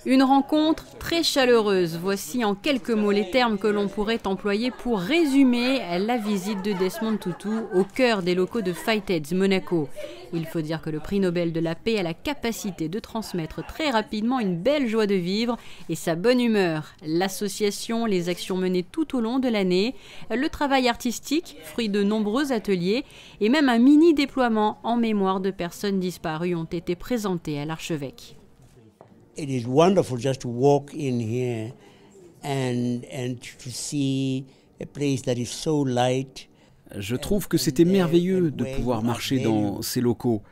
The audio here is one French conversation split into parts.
Une rencontre très chaleureuse. Voici en quelques mots les termes que l'on pourrait employer pour résumer la visite de Desmond Tutu au cœur des locaux de Fighteds Monaco. Il faut dire que le prix Nobel de la paix a la capacité de transmettre très rapidement une belle joie de vivre et sa bonne humeur. L'association, les actions menées tout au long de l'année, le travail artistique, fruit de nombreux ateliers et même un mini-déploiement en mémoire de personnes disparues ont été présentés à l'archevêque. It is wonderful just to walk in here and to see a place that is so light. Je trouve que c'était merveilleux de pouvoir marcher dans ces locaux,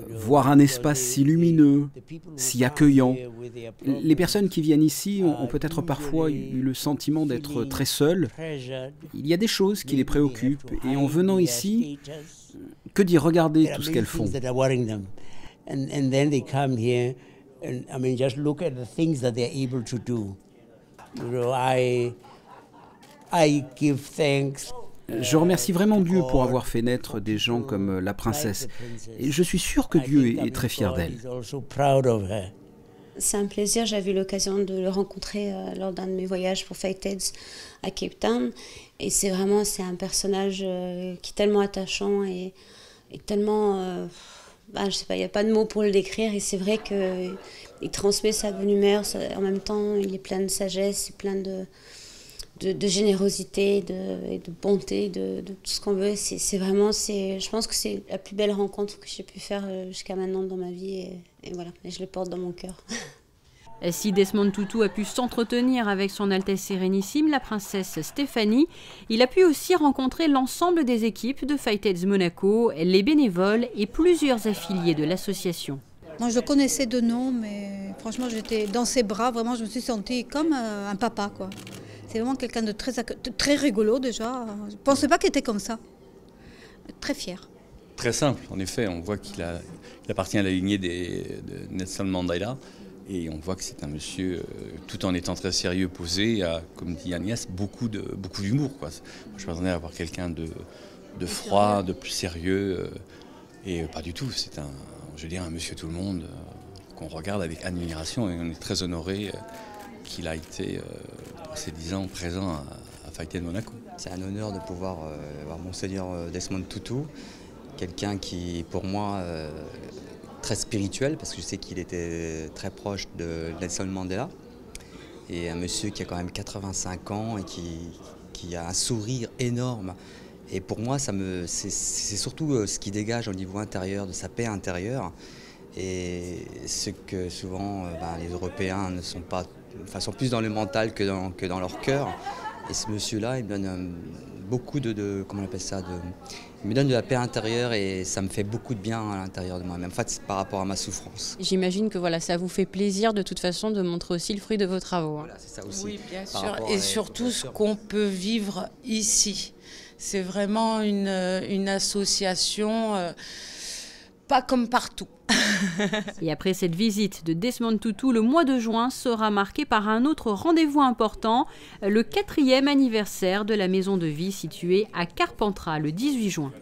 voir un espace si lumineux, si accueillant. Les personnes qui viennent ici ont peut-être parfois eu le sentiment d'être très seules. Il y a des choses qui les préoccupent et en venant ici, que dire, regardez tout ce qu'elles font. And I mean, just look at the things that they're able to do. You know, I give thanks. Je remercie vraiment Dieu pour avoir fait naître des gens comme la princesse. Et je suis sûr que Dieu est très fier d'elle. C'est un plaisir, j'avais eu l'occasion de le rencontrer lors d'un de mes voyages pour Fighteds à Cape Town. Et c'est un personnage qui est tellement attachant et tellement... je sais pas, il n'y a pas de mots pour le décrire et c'est vrai qu'il transmet sa bonne humeur, en même temps il est plein de sagesse, plein de générosité et de bonté, de tout ce qu'on veut. Je pense que c'est la plus belle rencontre que j'ai pu faire jusqu'à maintenant dans ma vie et voilà, et je le porte dans mon cœur. Si Desmond Tutu a pu s'entretenir avec son Altesse Sérénissime, la princesse Stéphanie, il a pu aussi rencontrer l'ensemble des équipes de Fighteds Monaco, les bénévoles et plusieurs affiliés de l'association. Moi, je le connaissais de nom, mais franchement, j'étais dans ses bras. Vraiment, je me suis sentie comme un papa, quoi. C'est vraiment quelqu'un de très rigolo, déjà. Je ne pensais pas qu'il était comme ça. Très fier. Très simple, en effet. On voit qu'il appartient à la lignée de Nelson Mandela. Et on voit que c'est un monsieur, tout en étant très sérieux, posé, a, comme dit Agnès, beaucoup d'humour. Je m'attendais à voir quelqu'un de froid, de plus sérieux, et pas du tout. C'est un monsieur tout le monde qu'on regarde avec admiration et on est très honoré qu'il a été, pour ces 10 ans, présent à Fighteds Monaco. C'est un honneur de pouvoir voir Monseigneur Desmond Tutu, quelqu'un qui, pour moi, très spirituel, parce que je sais qu'il était très proche de Nelson Mandela, et un monsieur qui a quand même 85 ans et qui a un sourire énorme. Et pour moi, c'est surtout ce qui dégage au niveau intérieur, de sa paix intérieure, et ce que souvent les Européens ne sont pas, sont plus dans le mental que dans leur cœur. Et ce monsieur-là, il me donne beaucoup comment on appelle ça, il me donne de la paix intérieure et ça me fait beaucoup de bien à l'intérieur de moi-même. En fait, c'est par rapport à ma souffrance. J'imagine que ça vous fait plaisir de toute façon de montrer aussi le fruit de vos travaux. Voilà, c'est ça aussi. Oui, bien sûr. Et surtout ce qu'on peut vivre ici. C'est vraiment une association pas comme partout. Et après cette visite de Desmond Tutu, le mois de juin sera marqué par un autre rendez-vous important, le 4e anniversaire de la maison de vie située à Carpentras le 18 juin.